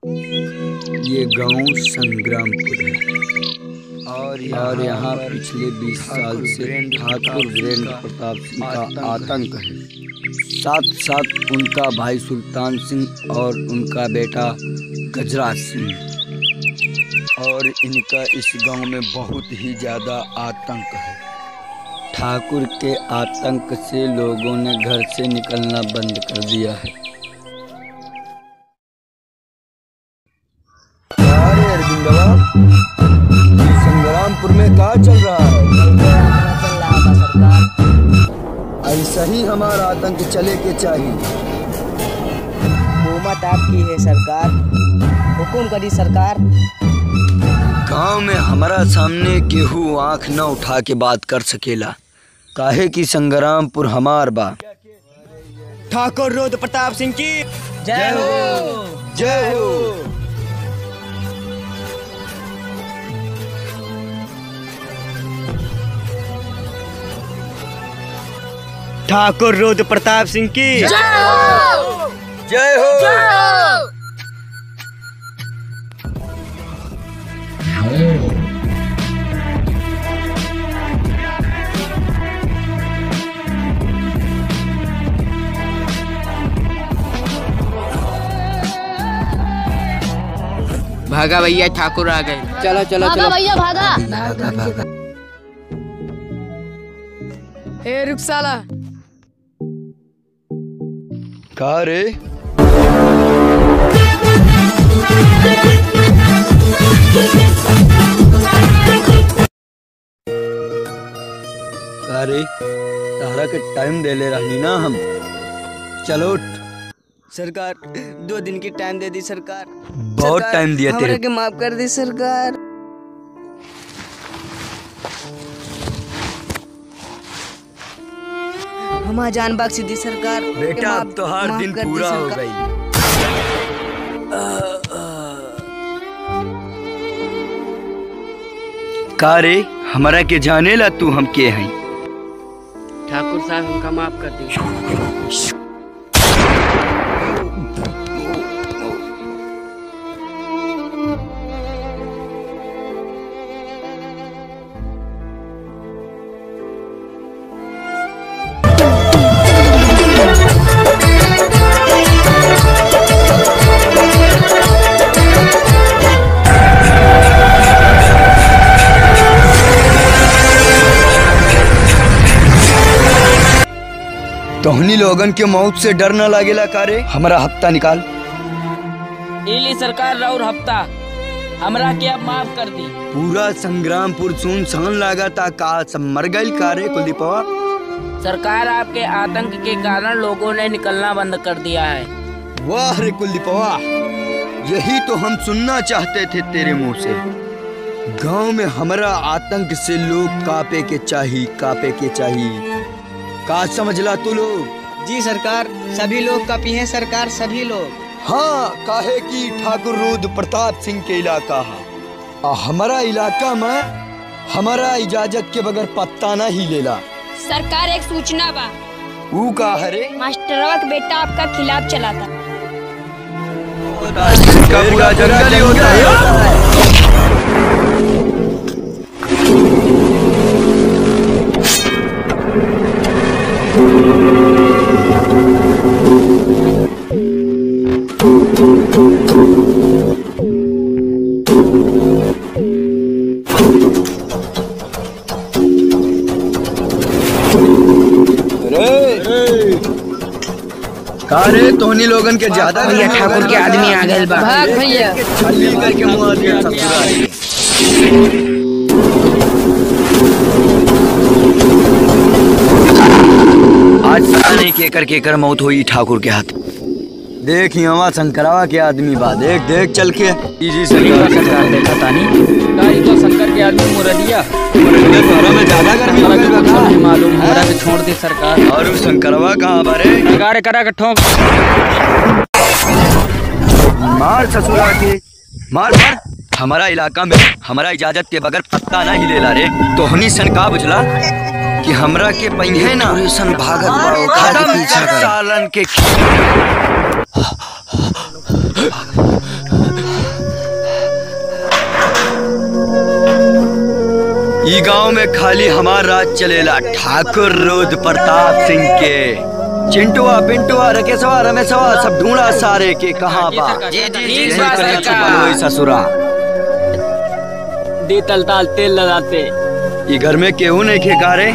ये गांव संग्रामपुर है और यहाँ पिछले 20 साल से ठाकुर वीरेंद्र प्रताप सिंह का आतंक है। साथ साथ उनका भाई सुल्तान सिंह और उनका बेटा गजराज सिंह, और इनका इस गांव में बहुत ही ज़्यादा आतंक है। ठाकुर के आतंक से लोगों ने घर से निकलना बंद कर दिया है। अरे अरविंद बाबा, संग्रामपुर में क्या चल रहा है? सरकार, ऐसा ही हमारा आतंक चले के चाहिए। हुकूमत आपकी है सरकार, हुकुम करी सरकार। गांव में हमारा सामने केहू आंख न उठा के बात कर सकेला, काहे कि संग्रामपुर हमार बा। ठाकुर रुद्र प्रताप सिंह की जय हो, जय हो। ठाकुर रुद्र प्रताप सिंह की जय हो, जय हो। भागा भैया, ठाकुर आ गए। चलो चलो भागा चलो भैया भागा। ए रुक साला। का रे? अरे तारा के टाइम दे ले रही ना हम। चलो उठ। सरकार, 2 दिन की टाइम दे दी सरकार। बहुत टाइम दिया तेरे के माफ कर दी सरकार। हमारा जान बख्श दी सरकार। बेटा, अब तो हर दिन पूरा हो गई। का रे, हमारा के जाने ला तू हम के हैं? ठाकुर साहब हमका माफ कर दी। तोहनी लोगन के मौत से डर न लागेला का रे? हमारा हफ्ता निकाल। इली सरकार राउर हफ्ता हमरा के अब माफ कर दी। पूरा संग्रामपुर सुनसान लागा था, का सब मर गइल का रे कुलदीपवा? सरकार, आपके आतंक के कारण लोगों ने निकलना बंद कर दिया है। वाह रे कुलदीपवा, यही तो हम सुनना चाहते थे तेरे मुंह से। गांव में हमारा आतंक से लोग कापे के चाहिए। का समझला तू लोग? जी सरकार, सभी लोग कापी हैं सरकार, सभी लोग। हाँ, काहे कि ठाकुर रुद्र प्रताप सिंह के इलाका है। हमारा इलाका में हमारा इजाजत के बगैर पत्ता ना ही लेला। सरकार, एक सूचना बा। ऊ का हरे? मास्टरवा का बेटा आपका खिलाफ चला था। पूरा जंगल ही होता है। कारे तोहनी लोगन के ज्यादा भैया, ठाकुर के आदमी आ गए बा। भाग भैया। खाली करके मुंह दिया सब पूरा। आज पता नहीं केकर मौत हुई ठाकुर के हाथ। देख यहाँ शंकरवा के आदमी बा। देख चल के। जी सरकार देखा तानी तो शंकर के आदमी मुरदिया में ज्यादा गर्मी मालूम हमरा के छोड़ दे सरकार। और उस शंकरवा कहाँ बारे? गाड़े करा के ठोक मार ससुरा के मार। हमारा इलाका में हमारा इजाजत के बगैर पत्ता नहीं लेला रे। तोहनी सन का बुझला कि हमरा के पहिए ना सन भागत बाओ खाली पीछा कर सालन के। ई गांव में खाली हमार राज चलेला, ठाकुर रुद्र प्रताप सिंह के। चिंटुआ पिंटुआ रकेशवा रमेशवा सब ढूंढा सारे के कहाँ बा। ससुरा दे तलताल तेल लगाते। ई घर में केहू नहीं खेकारे,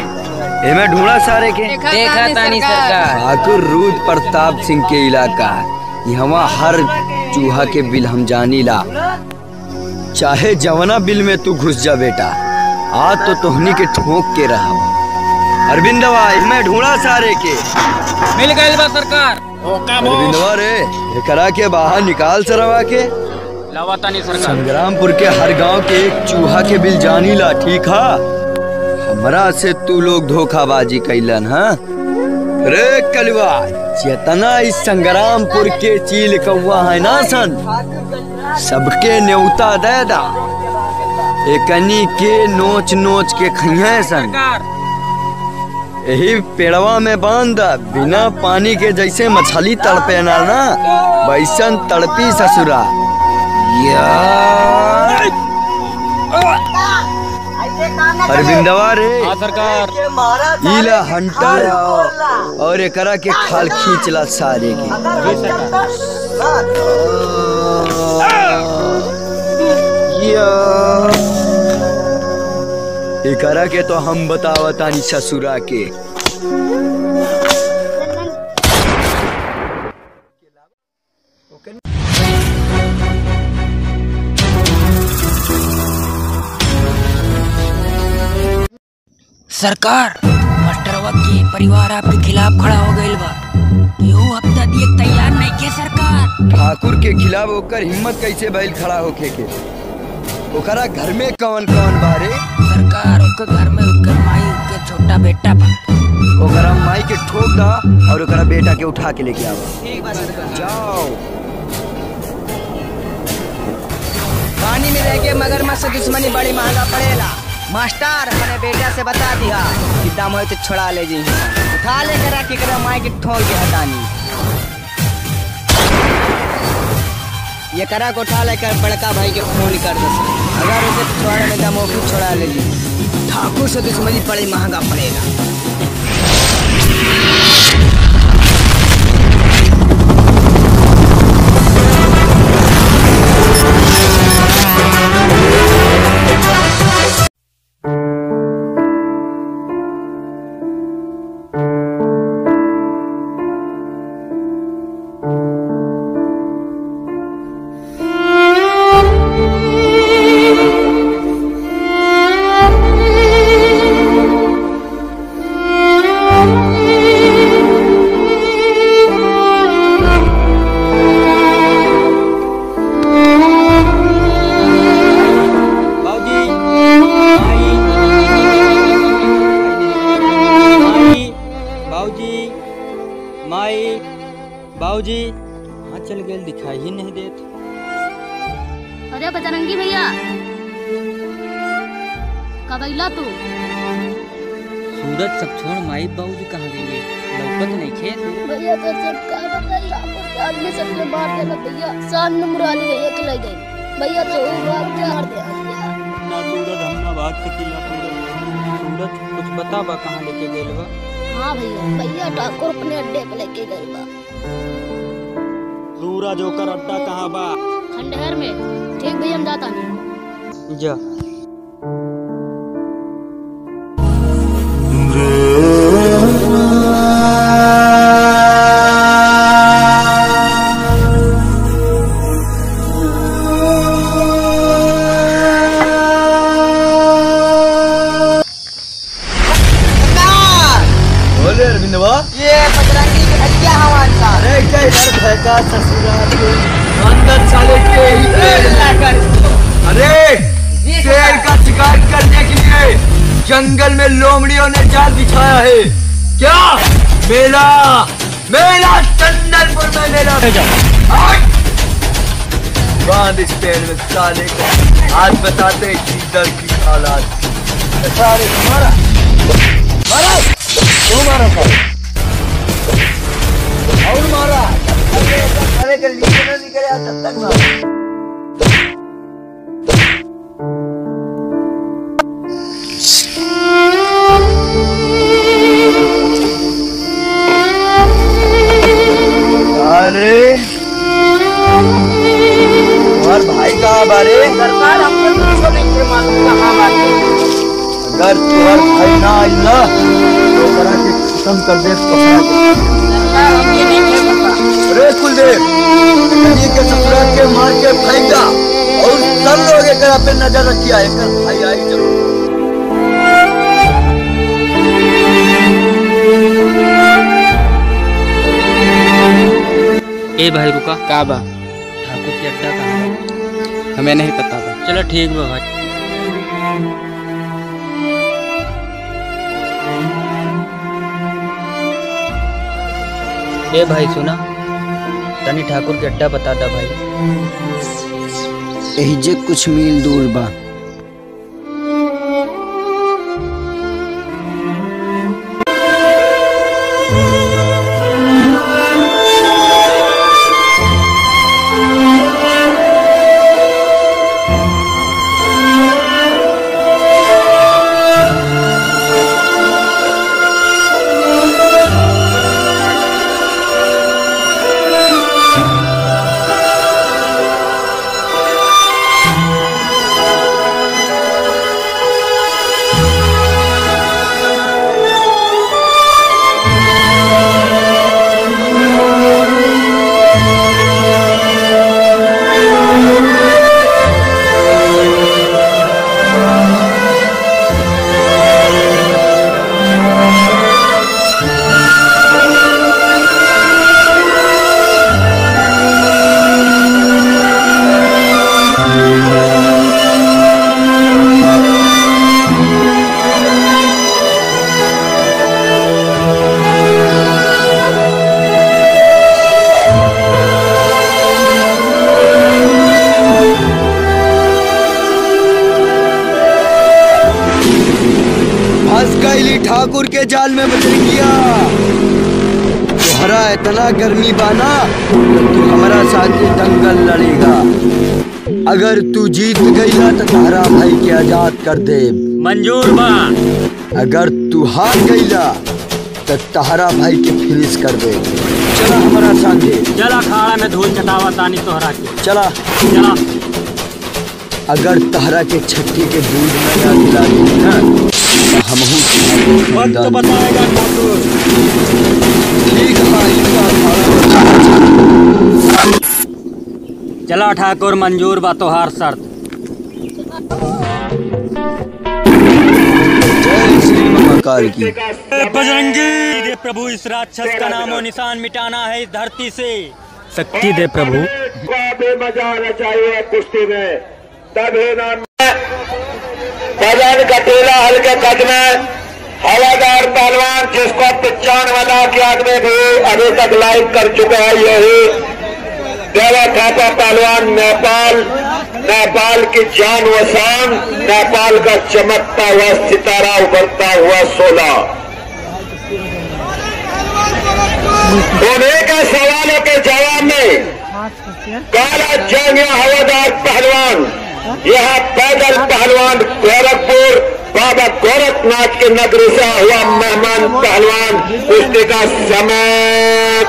एमे ढूंढा सारे के। देखा तानी सरकार। ठाकुर रुद्र प्रताप सिंह के इलाका यहाँ हर चूहा के बिल हम जानी ला। चाहे जवना बिल में तू घुस जा बेटा, आज तो तोहनी के ठोक के रहा। अरविंदवा इसमें ढूंढा सारे के। मिल गए बा सरकार। अरविंदवा रे एकरा के बाहर निकाल सरवा के। लावा तानी सरकार। संग्रामपुर के हर गांव के एक चूहा के बिल जानी ला, ठीक है। हमरा से तू लोग धोखाबाजी कैलन हा। रे कलवा चेतना इस संग्रामपुर के चील कौवा है ना सन, सबके न्योता दे दा। एकनी के नोच नोच के खइहे सन। यही पेड़वा में बांध, बिना पानी के जैसे मछली तड़पे ना वैसन तड़पी ससुरा। अरविंदवा रे सरकार। इला हंटर और एकरा के खाल खींचला सारे के। एकरा के तो हम बतावतानी ससुरा के। सरकार मास्टरवा के परिवार आपके खिलाफ खड़ा हो गइल बा। केहू हफ्ता दिए तैयार नहीं के सरकार। ठाकुर के खिलाफ होकर हिम्मत कैसे बैल खड़ा होके के? ओकरा घर में कौन कौन बारे? सरकार ओकर घर में उनकर माई उनके छोटा बेटा बा। ओकरा माई के ठोक दा और ओकरा बेटा के उठा के लेके आवा। ठीक बा सरकार। जाओ। पानी में रह के मगरमच्छ से दुश्मनी बड़ी महंगा पड़ेला। मास्टर अपने बेटा से बता दिया कि दम हो तो छोड़ा ले जी। उठा ले करा के करा माई के ठोक के हटानी। ये करा को उठा लेकर बड़का भाई के फोन कर दे। अगर उसे छोड़ने में दम हो फिर छोड़ा ले जी। ठाकुर से दुश्मनी बड़ी महंगा पड़ेगा। बाबूजी हाँ चल गए, दिखाई ही नहीं देते। अरे बजरंगी भैया कब अइला तू? सूरज सब छोड़ माई बाबूजी कहाँ गए? लौकत नहीं खेत भैया तो सब का बताई, आपको आदमी सबके मार देला भैया। शाम में मुराली भैया के ले गए भैया, तो भाग के हार दे ना सूरज हम ना भाग सकीला। सूरज कुछ बता बा कहाँ लेके गए बा? हाँ भैया ठाकुर अपने अड्डे पे लेके गए बा। सूरज होकर अड्डा कहाँ बा? खंडहर में। ठीक भैया हम जाता नहीं। जा ये बजरंगी भैया हमारे साथ। अरे क्या इधर फेंका ससुराल के अंदर साले के ही लेकर। अरे शेर का शिकार करने के लिए जंगल में लोमड़ियों ने जाल बिछाया है क्या? मेला मेला चंदनपुर में मेला बांध इस पेड़ में साले को। आज बताते हैं इधर की हालात। सारे मारा मारा तू मारा और मारा अरे के लिए ना निकल आ तब तक मारा। भाई कहाँ बारे? सरकार हमको कुछ नहीं के मालूम कहाँ बाटे। अगर तुम्हार भाई ना आई ना तो करा के खत्म कर दे सरकार हमके नहीं के पता। अरे कुलदेव कहीं के ससुरा के मार के फेंका और सब लोग एकरा पे नजर रखिया एकर भाई आई जरूर। ए भाई रुका। का बा? ठाकुर की अड्डा कहाँ है? हमें नहीं पता बा। चलो ठीक बा भाई। ए भाई सुना, तनी ठाकुर के अड्डा बता दा भाई। यही जे कुछ मील दूर बा। ठाकुर के जाल में बदल गया। तोहरा इतना गर्मी बाना तो तू हमारा साथ दंगल लड़ेगा। अगर तू जीत गईला तो तहरा भाई के आजाद कर दे। मंजूर बा। अगर तू हार गईला तो तहरा भाई के फिनिश कर दे। चला हमारा संगे। चला अखाड़ा में धूल चटावा तानी तोहरा के। चला चला। अगर तहरा के छठी के दूध में याद दिला दी ना वक्त तो बताएगा ठाकुर। ठीक है। चला ठाकुर मंजूर बा तोहार शर्त। जय श्री महाकाल की। बजरंगी दे प्रभु, इस राक्षस का नामो निशान मिटाना है इस धरती से। शक्ति दे प्रभु। मजा आना चाहिए कुश्ती में, तभी नाम बजन का टीला हल्के कद में हवादार पहलवान जिसको 95 लाख के आदमी भी अभी तक लाइक कर चुके हैं। यही देवा थापा पहलवान नेपाल की जान व शान, नेपाल का चमकता हुआ सितारा, उभरता हुआ सोला। उन्हीं के सवालों के जवाब में काला जंग हवादार पहलवान, यहाँ पैदल पहलवान गोरखपुर बाबा गोरखनाथ के नगरी से हुआ मेहमान पहलवान। कुश्ती का समय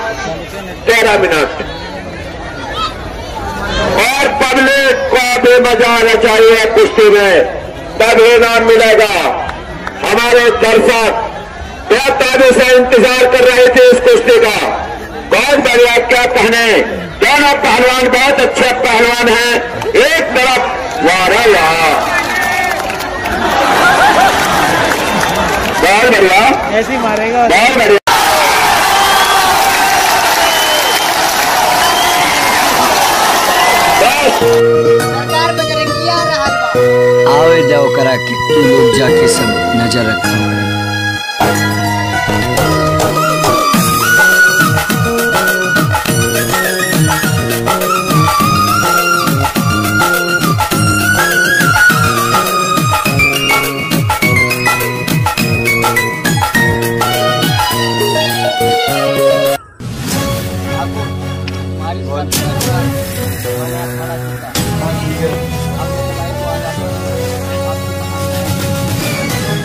13 मिनट और पब्लिक को भी मजा आना चाहिए कुश्ती में, तभी नाम मिलेगा। हमारे दर्शक बेताबी से इंतजार कर रहे थे इस कुश्ती का। बहुत बढ़िया, क्या कहने, दोनों पहलवान बहुत अच्छे पहलवान हैं। एक तरफ वारा बहुत बढ़िया, ऐसे ही मारेगा। बहुत बढ़िया। सरकार बजरंगिया रहल बा। आवे जाओ करा के तू लोग जाके सब नजर रखा।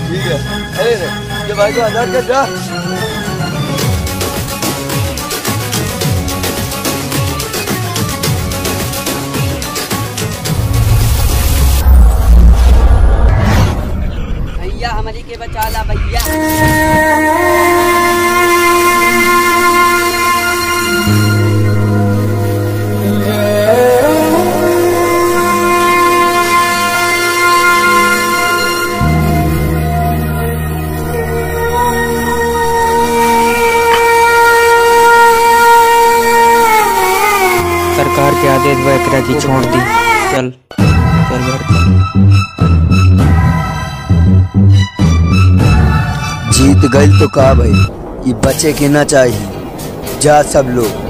ठीक है, अरे ये भाई को आजाद कर जा। एकरा की छोड़ दी। चल चल घर चल। जीत गई तो का भाई, ये बचे के ना चाहिए। जा सब लोग।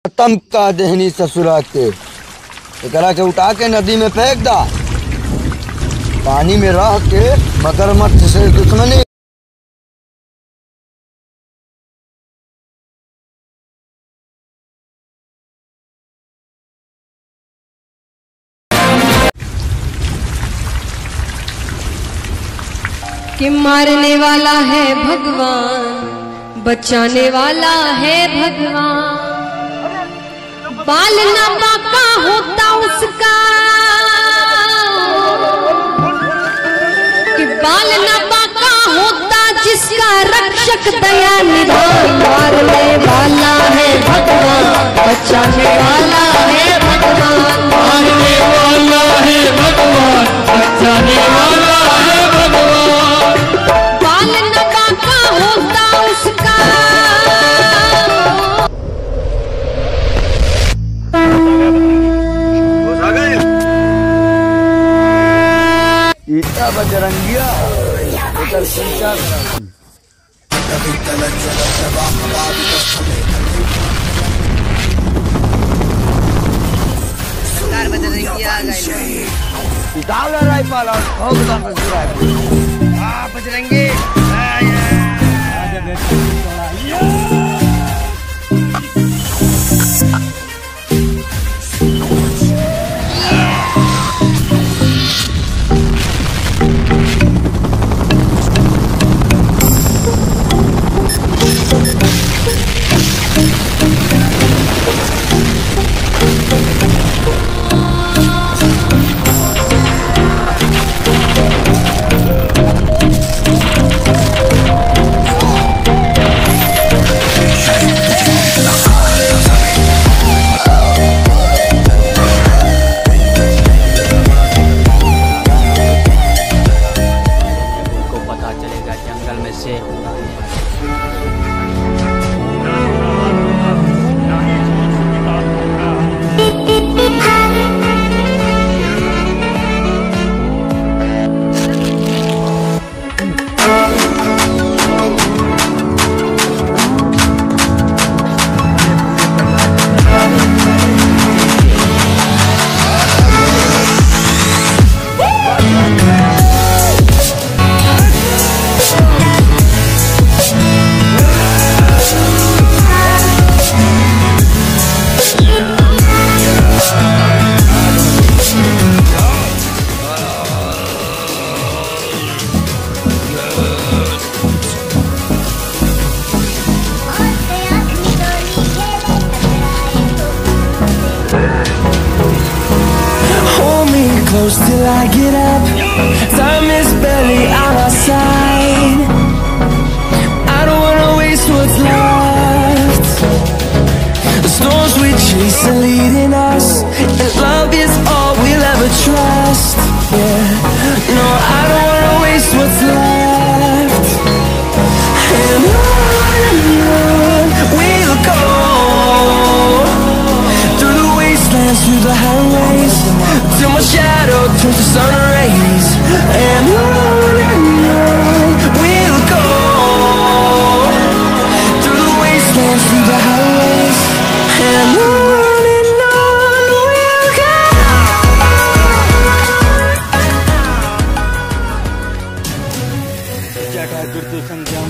खत्म का देहनी ससुरा के, एकरा के उठा के नदी में फेंक दा। पानी में रह के मगरमच्छ से दुश्मनी। कि मारने वाला है भगवान, बचाने वाला है भगवान। बाल ना बाका होता उसका, कि बाल ना बाका होता जिसका रक्षक दया निधान। मारने वाला है भगवान, बचाने वाला है भगवान। मारने वाला है भगवान, बचाने वाला है भगवान। बाल ना बाका होता उसका। इतना बजरंगिया एकर चिंता सरकार बजरंगिया डाल राइफल और ठोक दो Bajrangi. Close till I get up. Time is barely on our side. I don't wanna waste what's left. The storms we chase are leading us, and love is all we'll ever trust. Yeah, no, I don't wanna waste what's left. And on we'll go, through the wastelands, through the highways, till my shadow turns to sun rays. And on we'll go, through the wastelands, through the highways. And on we'll go. जटा गुरु संज्ञान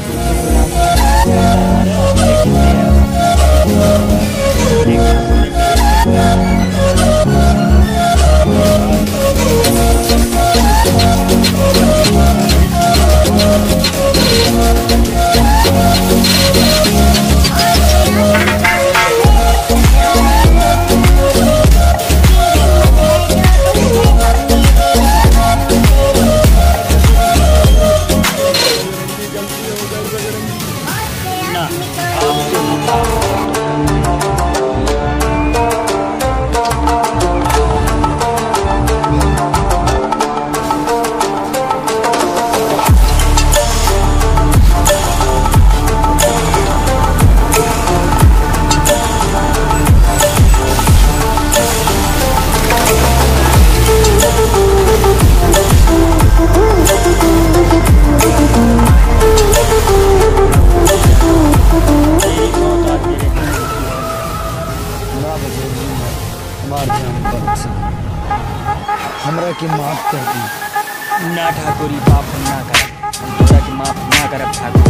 ना ठाकुरी पाप ना कर, तोरा के माफ ना करब ठाकुर।